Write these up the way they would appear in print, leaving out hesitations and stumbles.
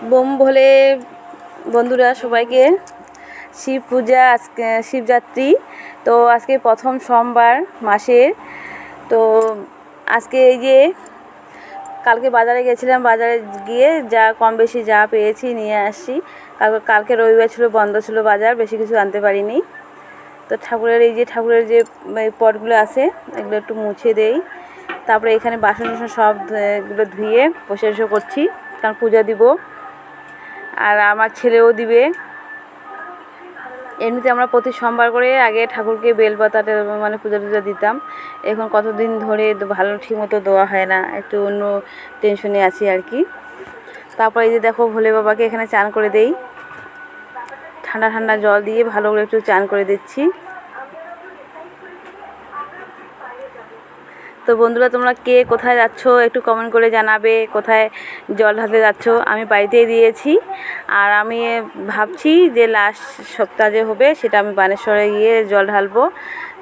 Bomb ভোলে বন্ধুরা সবাইকে শিব পূজা আজকে শিবরাত্রি। তো আজকে প্রথম সোমবার মাসের। তো আজকে এই যে কালকে বাজারে গেছিলাম, বাজারে গিয়ে যা কম বেশি যা পেয়েছি নিয়ে আসছি। কালকে রবিবার ছিল, বন্ধ ছিল বাজার, বেশি কিছু আনতে পারিনি। তো ঠাকুরের এই যে ঠাকুরের যে পটগুলো আছে এগুলো একটু মুছে দেই। তারপরে এখানে বাসন টাসন সব এগুলো ধুয়ে পরিষ্কার করছি, কারণ পূজা দিব আর আমার ছেলেও দিবে। এমনিতে আমরা প্রতি সোমবার করে আগে ঠাকুরকে বেলপাতাটা মানে পূজা টুজা দিতাম। এখন কতদিন ধরে ভালো ঠিক মতো দেওয়া হয় না, একটু অন্য টেনশনে আছি আর কি। তারপর এই যে দেখো ভোলে বাবাকে এখানে চান করে দেই, ঠান্ডা ঠান্ডা জল দিয়ে ভালো করে একটু চান করে দিচ্ছি। তো বন্ধুরা, তোমরা কে কোথায় যাচ্ছ একটু কমেন্ট করে জানাবে, কোথায় জল ঢালতে যাচ্ছ। আমি বাড়িতেই দিয়েছি, আর আমি ভাবছি যে লাস্ট সপ্তাহ যে হবে সেটা আমি বানেশ্বরে গিয়ে জল ঢালবো,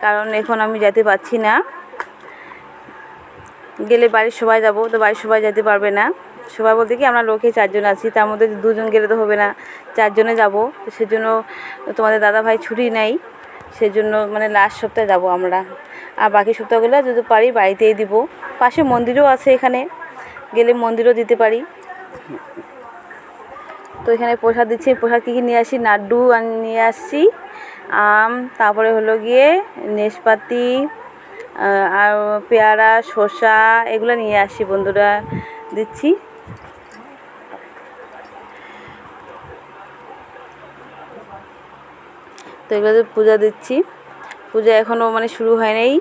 কারণ এখন আমি যেতে পারছি না। গেলে বাড়ির সবাই যাব, তো বাড়ির সবাই যেতে পারবে না। সবাই বলতে কি আমরা লোকে 4 জন আছি, তার মধ্যে 2 জন গেলে তো হবে না, 4 জনে যাব। তো সেজন্য তোমাদের দাদাভাই ছুটি নেই, সেজন্য মানে লাস্ট সপ্তাহে যাব আমরা। আর বাকি সপ্তাহগুলো যদি পারি বাড়িতেই দিব। পাশে মন্দিরও আছে, এখানে গেলে মন্দিরও দিতে পারি। তো এখানে প্রসাদ দিচ্ছি। প্রসাদ কী কী নিয়ে আসি, লাড্ডু নিয়ে আসছি, আম, তারপরে হলো গিয়ে নেশপাতি আর পেয়ারা, শসা এগুলো নিয়ে আসি বন্ধুরা, দিচ্ছি। তো এগুলোতে পূজা দিচ্ছি। পূজা এখনও মানে শুরু হয় নাই,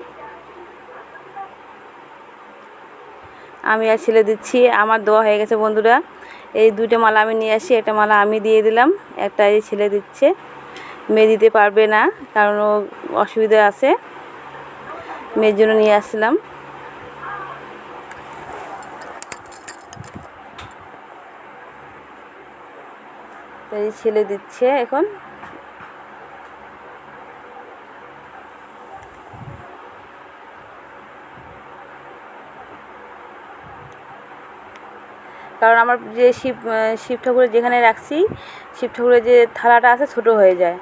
আমি আর ছেলে দিচ্ছি। আমার দেওয়া হয়ে গেছে বন্ধুরা। এই 2টা মালা আমি নিয়ে আসি, একটা মালা আমি দিয়ে দিলাম, একটা এই ছেলে দিচ্ছে। মেয়ে দিতে পারবে না, কারণ ও অসুবিধা আছে, মেয়ের জন্য নিয়ে আসছিলাম। এই ছেলে দিচ্ছে এখন। কারণ আমার যে শিব ঠাকুরের যেখানে রাখছি, শিব ঠাকুরের যে থালাটা আছে ছোট হয়ে যায়,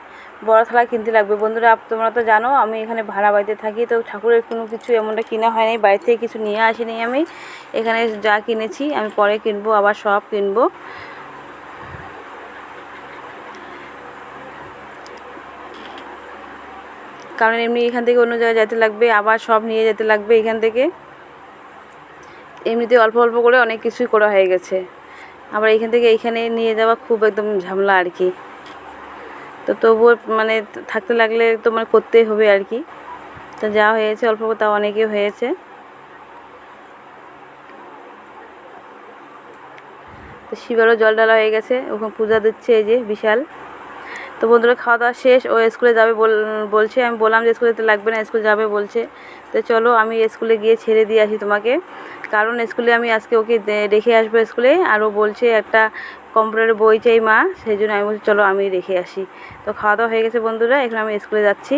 বড় থালা কিনতে লাগবে। বন্ধুরা, তোমরা তো জানো আমি এখানে ভাড়া বাড়িতে থাকি, তো ঠাকুরের কোনো কিছু এমনটা কিনা হয় নাই, বাড়ি থেকে কিছু নিয়ে আসিনি আমি। এখানে যা কিনেছি আমি পরে কিনবো, আবার সব কিনবো। কারণ এমনি এখান থেকে অন্য জায়গায় যেতে লাগবে, আবার সব নিয়ে যেতে লাগবে এখান থেকে। এমনিতে অল্প অল্প করে অনেক কিছুই করা হয়ে গেছে, আবার এখান থেকে এইখানে নিয়ে যাওয়া খুব একদম ঝামেলা আর কি। তো তবুও মানে থাকতে লাগলে তো মানে করতেই হবে আর কি। তো যা হয়েছে অল্প তাও অনেকই হয়েছে। তো শিবেরও জল ঢালা হয়ে গেছে, ওখানে পূজা দিচ্ছে এই যে বিশাল। তো বন্ধুরা, খাওয়া দাওয়া শেষ, ও স্কুলে যাবে বলছে। আমি বললাম যে স্কুলে যেতে লাগবে না, স্কুল যাবে বলছে। তো চলো আমি স্কুলে গিয়ে ছেড়ে দিয়ে আসি তোমাকে, কারণ স্কুলে আমি আজকে ওকে রেখে আসবো স্কুলে। আর ও বলছে একটা কম্পিউটারের বই চাই মা, সেই জন্য আমি বলছি চলো আমি রেখে আসি। তো খাওয়া দাওয়া হয়ে গেছে বন্ধুরা, এখন আমি স্কুলে যাচ্ছি।